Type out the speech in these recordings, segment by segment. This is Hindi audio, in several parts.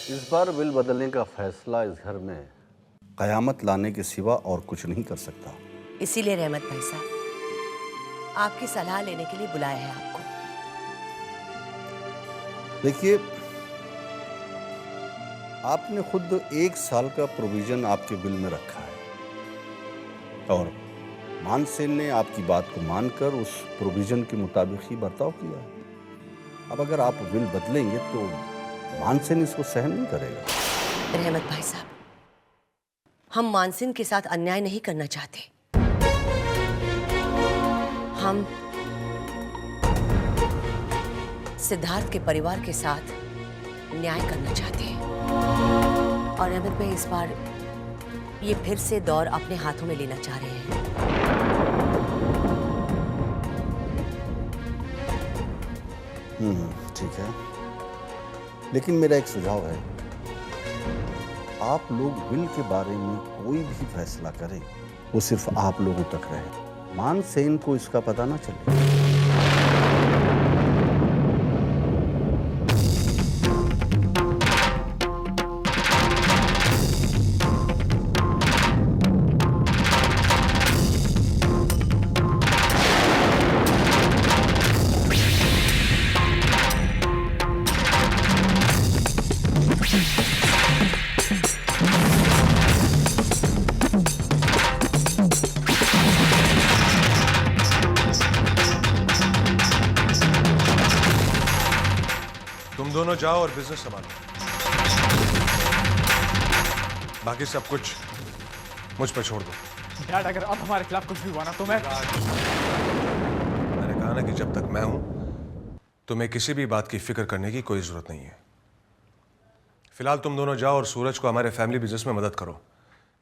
इस बार विल बदलने का फैसला इस घर में कयामत लाने के सिवा और कुछ नहीं कर सकता। इसीलिए रहमत भाई साहब आपकी सलाह लेने के लिए बुलाया है आपको। देखिए, आपने खुद 1 साल का प्रोविजन आपके बिल में रखा है और मानसेन ने आपकी बात को मानकर उस प्रोविजन के मुताबिक ही बर्ताव किया है। अब अगर आप विल बदलेंगे तो मानसेन इसको सहन नहीं करेगा। रहमत भाई साहब, हम मानसिन के साथ अन्याय नहीं करना चाहते। हम सिद्धार्थ के परिवार के साथ न्याय करना चाहते हैं और रहमत भाई इस बार ये फिर से दौर अपने हाथों में लेना चाह रहे हैं। ठीक है, लेकिन मेरा एक सुझाव है, आप लोग विल के बारे में कोई भी फैसला करें वो सिर्फ आप लोगों तक रहे, मानसेन को इसका पता ना चले। तुम दोनों जाओ और बिजनेस संभालो, बाकी सब कुछ मुझ पर छोड़ दो। डैड, अगर अब हमारे खिलाफ कुछ भी हुआ ना तो मैंने कहा ना कि जब तक मैं हूं तुम्हें किसी भी बात की फिक्र करने की कोई जरूरत नहीं है। फिलहाल तुम दोनों जाओ और सूरज को हमारे फैमिली बिजनेस में मदद करो।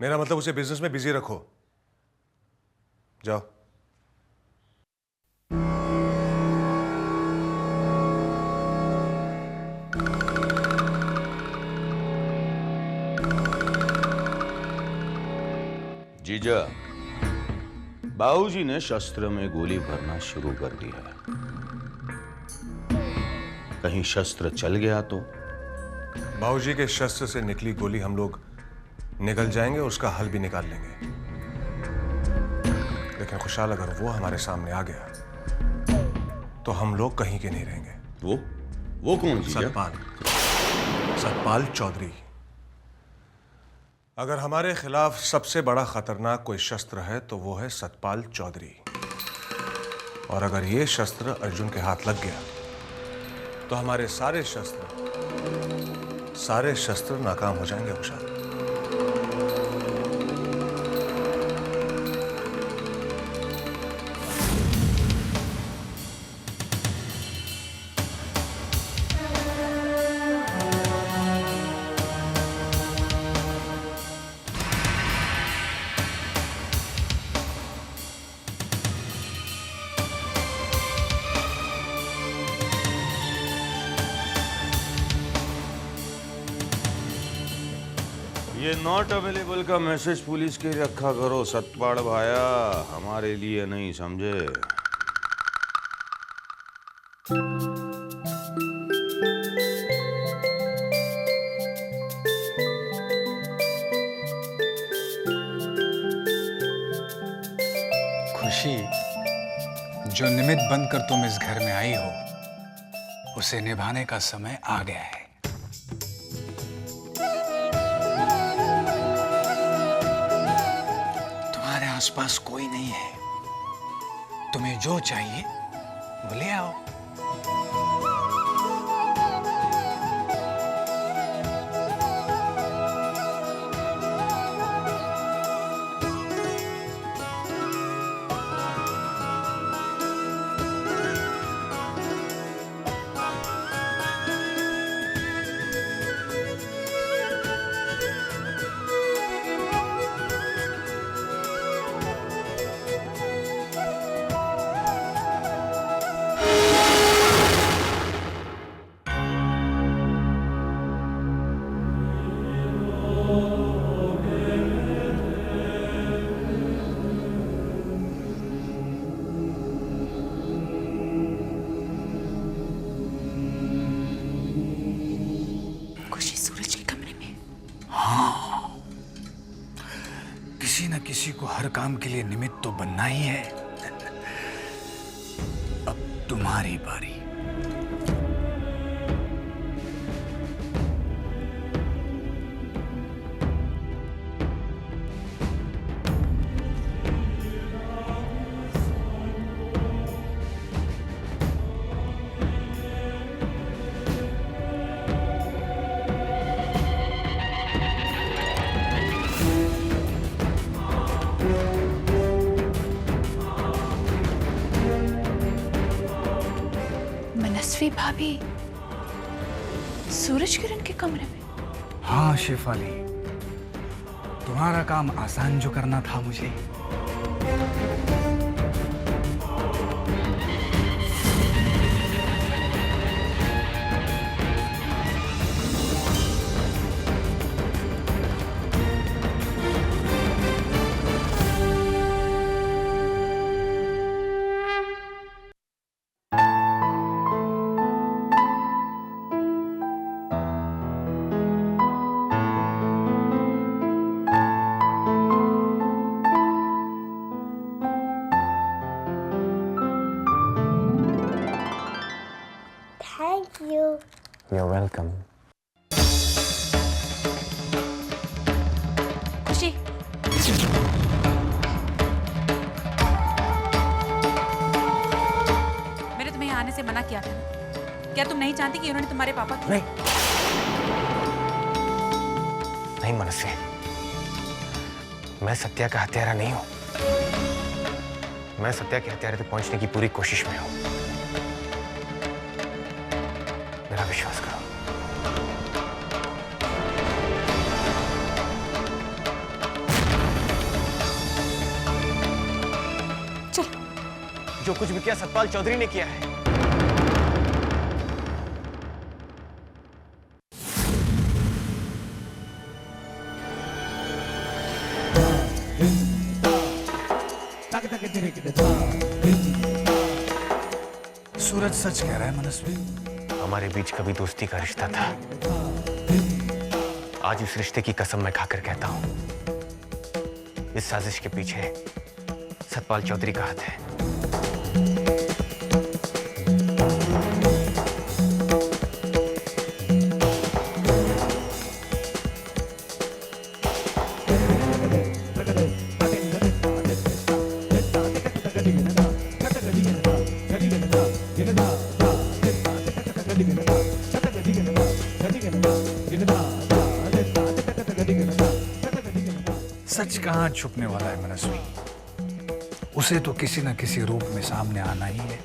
मेरा मतलब उसे बिजनेस में बिजी रखो। जाओ। जीजा, बाबूजी ने शस्त्र में गोली भरना शुरू कर दी है। कहीं शस्त्र चल गया तो? बाबूजी के शस्त्र से निकली गोली हम लोग निकल जाएंगे, उसका हल भी निकाल लेंगे। लेकिन खुशहाल अगर वो हमारे सामने आ गया तो हम लोग कहीं के नहीं रहेंगे। वो कौन जीजा? सतपाल चौधरी। अगर हमारे खिलाफ सबसे बड़ा खतरनाक कोई शस्त्र है तो वो है सतपाल चौधरी। और अगर ये शस्त्र अर्जुन के हाथ लग गया तो हमारे सारे शस्त्र नाकाम हो जाएंगे। खुशहाल, ये नॉट अवेलेबल का मैसेज पुलिस के रखा करो सतपाल भाया, हमारे लिए नहीं समझे। खुशी जो निमित्त बनकर तुम इस घर में आई हो उसे निभाने का समय आ गया है। आसपास कोई नहीं है, तुम्हें जो चाहिए वो ले आओ। किसी को हर काम के लिए निमित्त तो बनना ही है। अब तुम्हारी बारी। मनस्वी भाभी सूरज किरण के कमरे में? हाँ शेफाली, तुम्हारा काम आसान जो करना था मुझे। Thank you. You're welcome. खुशी, मैंने तुम्हें यहाँ आने से मना किया था ना? क्या तुम नहीं जानती कि उन्होंने तुम्हारे पापा को? नहीं मनस्वी, मैं सत्या का हत्यारा नहीं हूं। मैं सत्या के हत्यारे तक पहुंचने की पूरी कोशिश में हूं। मेरा विश्वास करो। जो कुछ भी किया सतपाल चौधरी ने किया है। सूरज सच कह रहा है मनस्वी। हमारे बीच कभी दोस्ती का रिश्ता था। आज इस रिश्ते की कसम मैं खाकर कहता हूं, इस साजिश के पीछे सतपाल चौधरी का हाथ है। सच कहाँ छुपने वाला है मनस्वी? उसे तो किसी न किसी रूप में सामने आना ही है।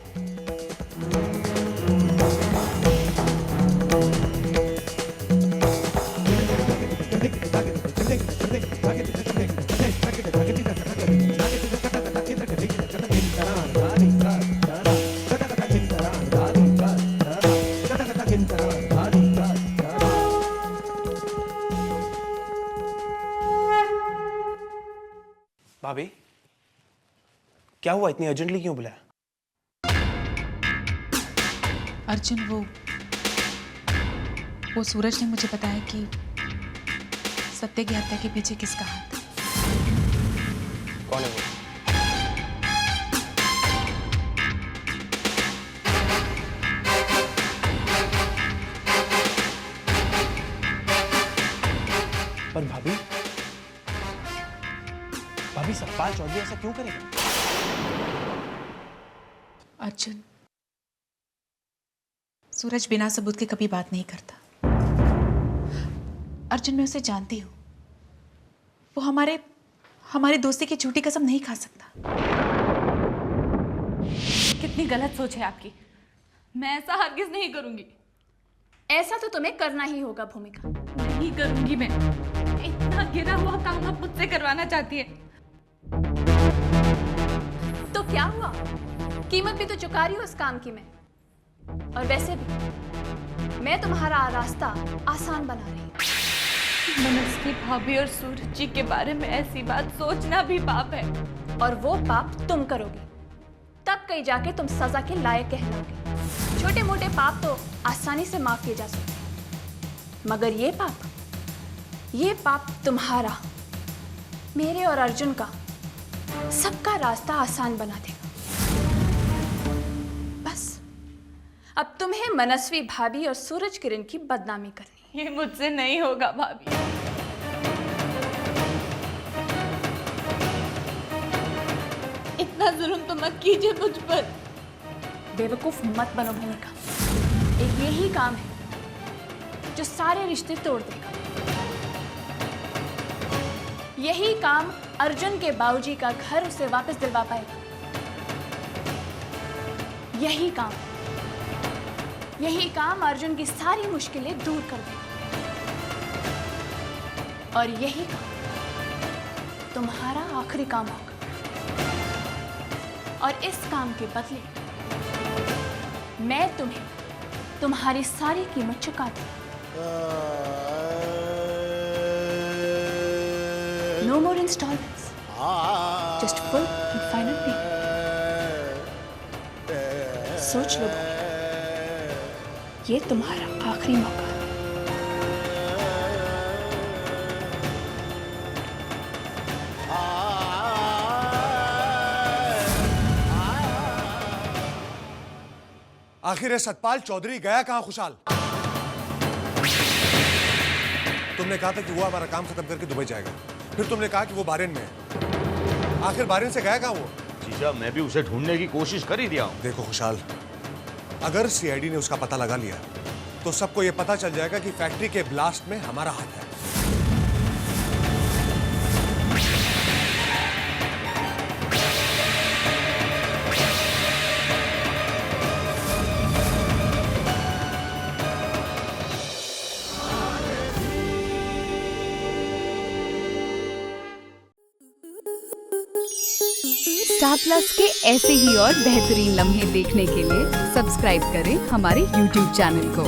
भाभी, क्या हुआ? इतनी अर्जेंटली क्यों बुलाया? अर्जुन, वो सूरज ने मुझे बताया कि सत्य की हत्या के पीछे किसका हाथ है। कौन है वो? पर भाभी सतपाल चौधरी ऐसा क्यों करेगा? अर्जुन, सूरज बिना सबूत के कभी बात नहीं करता। अर्जुन, मैं उसे जानती हूँ। वो हमारी दोस्ती की झूठी कसम नहीं खा सकता। कितनी गलत सोच है आपकी। मैं ऐसा हरगिज नहीं करूंगी। ऐसा तो तुम्हें करना ही होगा भूमिका। नहीं करूंगी मैं। इतना गिरा हुआ काम आप मुझसे करवाना चाहती है। तो क्या हुआ? कीमत भी तो चुका रही हो इस काम की मैं। और वैसे भी मैं तुम्हारा रास्ता आसान बना रही हूँ। मनस्वी भाभी और सूरज जी के बारे में ऐसी बात सोचना भी पाप है। और वो पाप तुम करोगे, तब कहीं जाके तुम सजा के लायक कहलाओगे। छोटे मोटे पाप तो आसानी से माफ किए जा सकते, मगर ये पाप तुम्हारा, मेरे और अर्जुन का सबका रास्ता आसान बना देगा। बस अब तुम्हें मनस्वी भाभी और सूरज किरण की बदनामी करनी। ये मुझसे नहीं होगा भाभी। इतना जुल्म तो मत कीजिए मुझ पर। बेवकूफ मत बनो भूमिका। एक यही काम है जो सारे रिश्ते तोड़ देगा। यही काम अर्जुन के बाबूजी का घर उसे वापस दिलवा पाएगा। यही काम अर्जुन की सारी मुश्किलें दूर कर देगा। और यही काम तुम्हारा आखिरी काम होगा। और इस काम के बदले मैं तुम्हें तुम्हारी सारी कीमत चुका दूंगा। No more installments. Just full and final payment. सोच लो भाभी, ये तुम्हारा आखिरी मौका है। आखिर ये सतपाल चौधरी गया कहां खुशाल? तुमने कहा था कि वो हमारा काम खत्म करके दुबई जाएगा, फिर तुमने कहा कि वो बारेन में है। आखिर बारेन से गया कहां वो? जीजा मैं भी उसे ढूंढने की कोशिश कर ही दिया हूं। देखो खुशाल, अगर सीआईडी ने उसका पता लगा लिया तो सबको ये पता चल जाएगा कि फैक्ट्री के ब्लास्ट में हमारा हाथ है। स्टार प्लस के ऐसे ही और बेहतरीन लम्हे देखने के लिए सब्सक्राइब करें हमारे YouTube चैनल को।